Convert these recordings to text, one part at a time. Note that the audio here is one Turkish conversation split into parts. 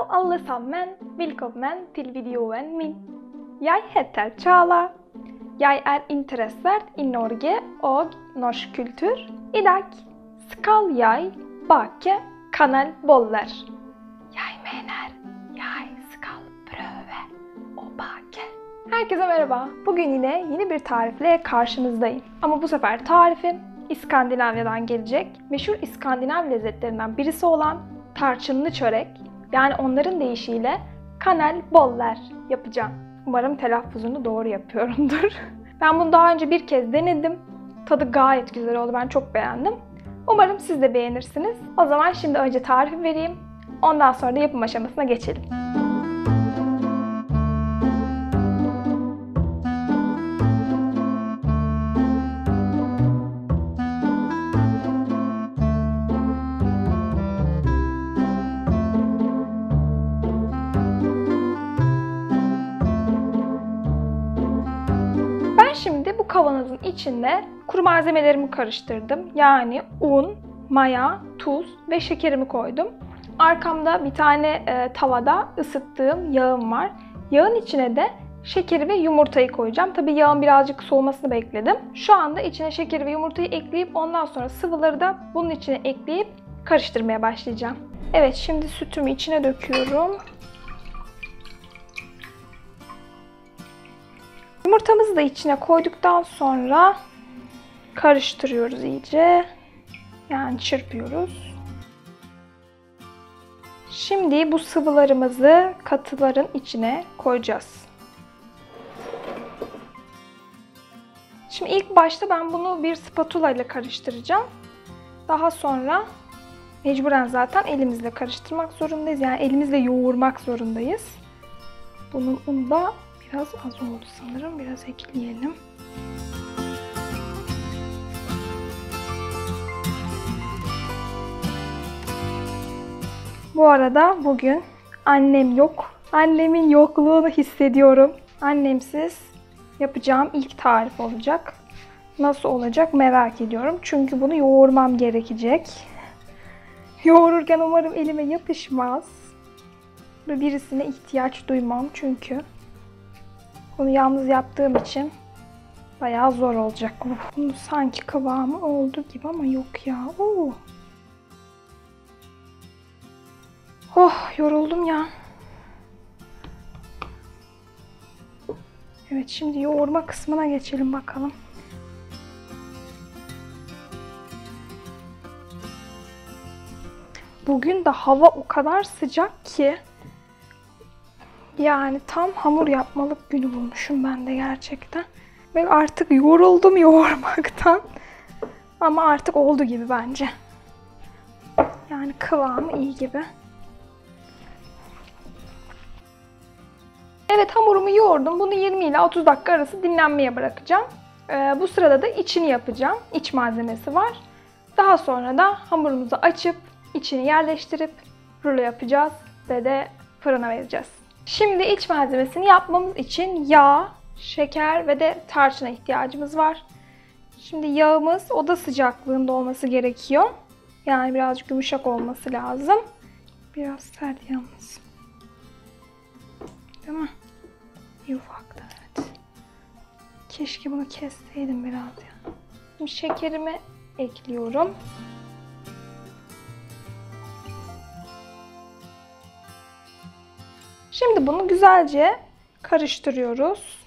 alle sammen, velkommen til videoen min. Jeg heter Çağla. Jeg er interessert i Norge og norsk kultur. I dag skal jeg bake kanelboller. Jeg mener, jeg skal prøve å bake. Herkese merhaba. Bugün yine yeni bir tarifle karşınızdayım. Ama bu sefer tarifim İskandinavya'dan gelecek. Meşhur İskandinav lezzetlerinden birisi olan tarçınlı çörek. Yani onların deyişiyle kanelboller yapacağım. Umarım telaffuzunu doğru yapıyorumdur. Ben bunu daha önce bir kez denedim. Tadı gayet güzel oldu. Ben çok beğendim. Umarım siz de beğenirsiniz. O zaman şimdi önce tarifi vereyim. Ondan sonra da yapım aşamasına geçelim. Ben şimdi bu kavanozun içinde kuru malzemelerimi karıştırdım. Yani un, maya, tuz ve şekerimi koydum. Arkamda bir tane tavada ısıttığım yağım var. Yağın içine de şekeri ve yumurtayı koyacağım. Tabii yağın birazcık soğumasını bekledim. Şu anda içine şekeri ve yumurtayı ekleyip ondan sonra sıvıları da bunun içine ekleyip karıştırmaya başlayacağım. Evet, şimdi sütümü içine döküyorum. Yumurtamızı da içine koyduktan sonra karıştırıyoruz iyice. Yani çırpıyoruz. Şimdi bu sıvılarımızı katıların içine koyacağız. Şimdi ilk başta ben bunu bir spatula ile karıştıracağım. Daha sonra mecburen zaten elimizle karıştırmak zorundayız. Yani elimizle yoğurmak zorundayız. Bunun unu da biraz az oldu sanırım. Biraz ekleyelim. Bu arada bugün annem yok. Annemin yokluğunu hissediyorum. Annemsiz yapacağım ilk tarif olacak. Nasıl olacak merak ediyorum. Çünkü bunu yoğurmam gerekecek. Yoğururken umarım elime yapışmaz. Ve birisine ihtiyaç duymam çünkü. Bunu yalnız yaptığım için bayağı zor olacak bu. Bunun sanki kıvamı oldu gibi ama yok ya. Oo. Oh, yoruldum ya. Evet, şimdi yoğurma kısmına geçelim bakalım. Bugün de hava o kadar sıcak ki yani tam hamur yapmalık günü bulmuşum ben de gerçekten. Ve artık yoruldum yoğurmaktan. Ama artık oldu gibi bence. Yani kıvamı iyi gibi. Evet, hamurumu yoğurdum. Bunu 20 ile 30 dakika arası dinlenmeye bırakacağım. Bu sırada da içini yapacağım. İç malzemesi var. Daha sonra da hamurumuzu açıp içini yerleştirip rulo yapacağız ve de fırına vereceğiz. Şimdi iç malzemesini yapmamız için yağ, şeker ve de tarçına ihtiyacımız var. Şimdi yağımız oda sıcaklığında olması gerekiyor. Yani birazcık yumuşak olması lazım. Biraz sert yalnız. Değil mi? Yufaktı, evet. Keşke bunu kesseydim biraz ya. Şimdi şekerimi ekliyorum. Şimdi bunu güzelce karıştırıyoruz.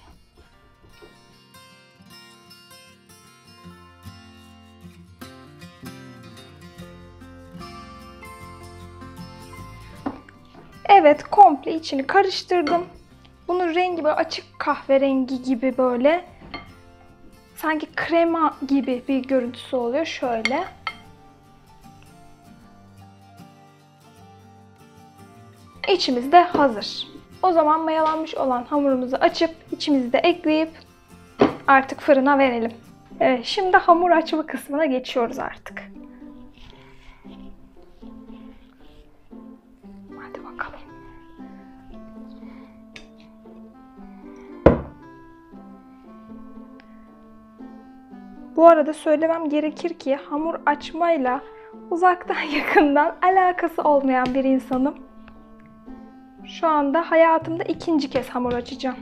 Evet, komple içini karıştırdım. Bunun rengi böyle açık kahverengi gibi, böyle sanki krema gibi bir görüntüsü oluyor. Şöyle. İçimiz de hazır. O zaman mayalanmış olan hamurumuzu açıp içimizi de ekleyip artık fırına verelim. Evet, şimdi hamur açma kısmına geçiyoruz artık. Hadi bakalım. Bu arada söylemem gerekir ki hamur açmayla uzaktan yakından alakası olmayan bir insanım. Şu anda hayatımda ikinci kez hamur açacağım.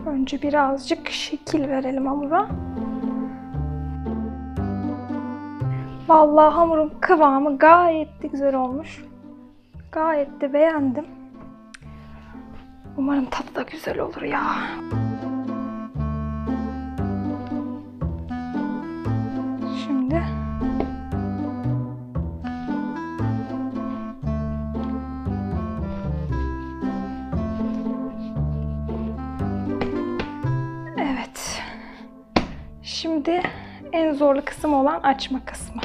Önce birazcık şekil verelim hamura. Vallahi hamurun kıvamı gayet de güzel olmuş. Gayet de beğendim. Umarım tadı da güzel olur ya. Şimdi evet. Şimdi en zorlu kısım olan açma kısmı.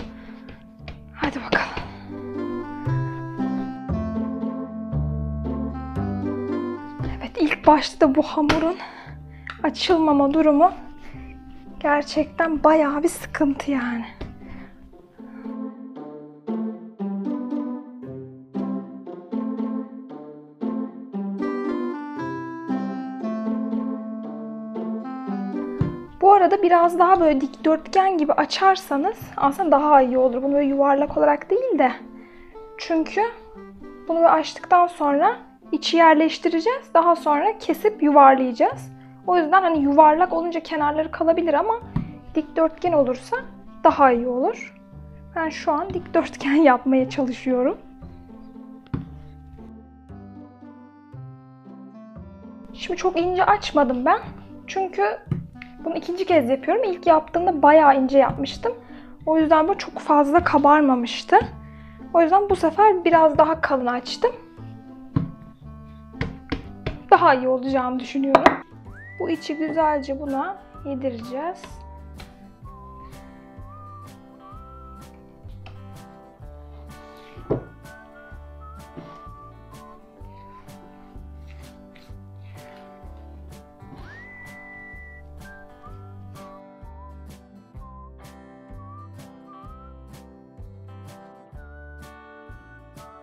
Hadi bakalım. Evet, ilk başta da bu hamurun açılmama durumu gerçekten bayağı bir sıkıntı yani. Bu arada biraz daha böyle dikdörtgen gibi açarsanız aslında daha iyi olur. Bunu böyle yuvarlak olarak değil de. Çünkü bunu böyle açtıktan sonra içi yerleştireceğiz. Daha sonra kesip yuvarlayacağız. O yüzden hani yuvarlak olunca kenarları kalabilir ama dikdörtgen olursa daha iyi olur. Ben şu an dikdörtgen yapmaya çalışıyorum. Şimdi çok ince açmadım ben. Çünkü bunu ikinci kez yapıyorum. İlk yaptığımda bayağı ince yapmıştım. O yüzden bu çok fazla kabarmamıştı. O yüzden bu sefer biraz daha kalın açtım. Daha iyi olacağını düşünüyorum. Bu içi güzelce buna yedireceğiz.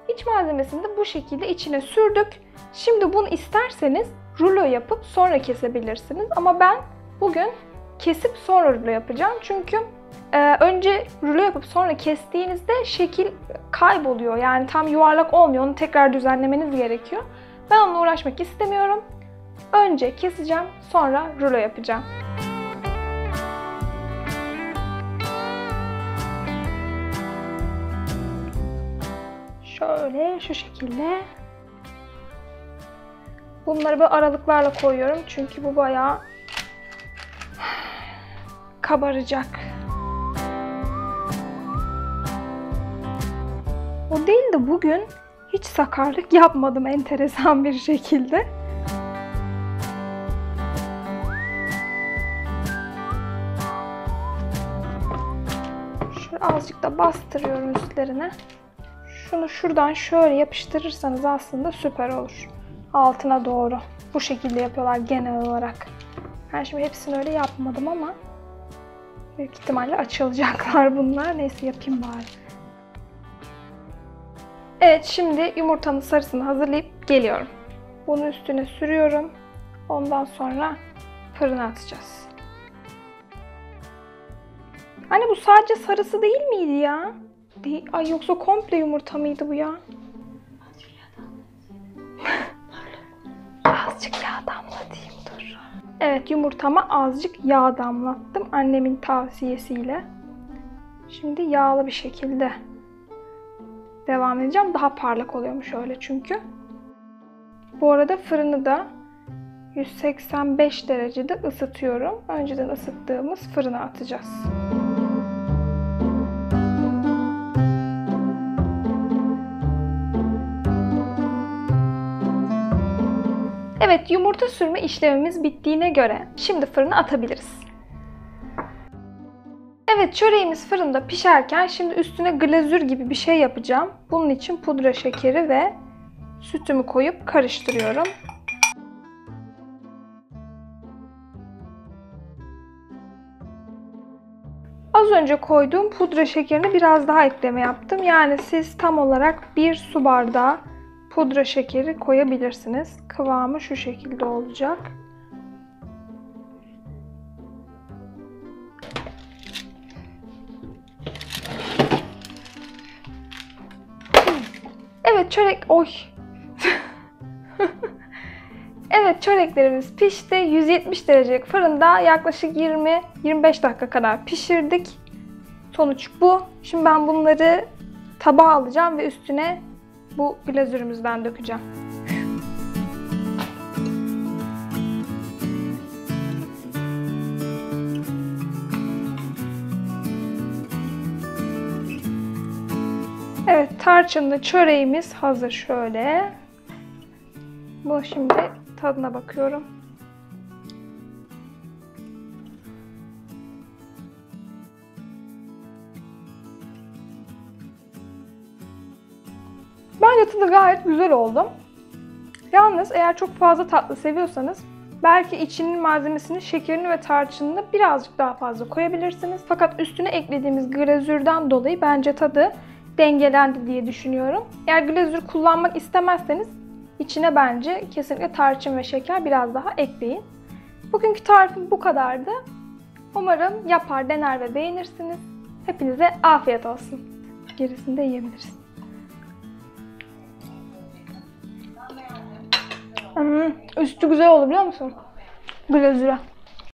İç malzemesini de bu şekilde içine sürdük. Şimdi bunu isterseniz rulo yapıp sonra kesebilirsiniz. Ama ben bugün kesip sonra rulo yapacağım. Çünkü önce rulo yapıp sonra kestiğinizde şekil kayboluyor. Yani tam yuvarlak olmuyor. Onu tekrar düzenlemeniz gerekiyor. Ben onunla uğraşmak istemiyorum. Önce keseceğim, sonra rulo yapacağım. Şöyle şu şekilde. Bunları böyle aralıklarla koyuyorum çünkü bu bayağı kabaracak. O değil de bugün hiç sakarlık yapmadım enteresan bir şekilde. Şöyle azıcık da bastırıyorum üstlerine. Şunu şuradan şöyle yapıştırırsanız aslında süper olur. Altına doğru. Bu şekilde yapıyorlar genel olarak. Ben şimdi hepsini öyle yapmadım ama büyük ihtimalle açılacaklar bunlar. Neyse yapayım bari. Evet, şimdi yumurtanın sarısını hazırlayıp geliyorum. Bunu üstüne sürüyorum. Ondan sonra fırına atacağız. Anne bu sadece sarısı değil miydi ya? Ay yoksa komple yumurta mıydı bu ya? Azıcık yağ damlatayım dur. Evet, yumurtama azıcık yağ damlattım annemin tavsiyesiyle. Şimdi yağlı bir şekilde devam edeceğim. Daha parlak oluyormuş öyle çünkü. Bu arada fırını da 185 derecede ısıtıyorum. Önceden ısıttığımız fırına atacağız. Evet, yumurta sürme işlemimiz bittiğine göre şimdi fırına atabiliriz. Evet, çöreğimiz fırında pişerken şimdi üstüne glazür gibi bir şey yapacağım. Bunun için pudra şekeri ve sütümü koyup karıştırıyorum. Az önce koyduğum pudra şekerini biraz daha ekleme yaptım. Yani siz tam olarak 1 su bardağı pudra şekeri koyabilirsiniz. Kıvamı şu şekilde olacak. Evet çörek... Oy! Evet çöreklerimiz pişti. 170 derecelik fırında yaklaşık 20-25 dakika kadar pişirdik. Sonuç bu. Şimdi ben bunları tabağa alacağım ve üstüne bu glazürümüzden dökeceğim. Evet, tarçınlı çöreğimiz hazır şöyle. Bu şimdi tadına bakıyorum. Bence tadı gayet güzel oldu. Yalnız eğer çok fazla tatlı seviyorsanız belki içinin malzemesini, şekerini ve tarçınını birazcık daha fazla koyabilirsiniz. Fakat üstüne eklediğimiz glazürden dolayı bence tadı dengelendi diye düşünüyorum. Eğer glazür kullanmak istemezseniz içine bence kesinlikle tarçın ve şeker biraz daha ekleyin. Bugünkü tarifim bu kadardı. Umarım yapar, dener ve beğenirsiniz. Hepinize afiyet olsun. Gerisini de yiyebiliriz. Üstü güzel olur biliyor musun? Glazüre.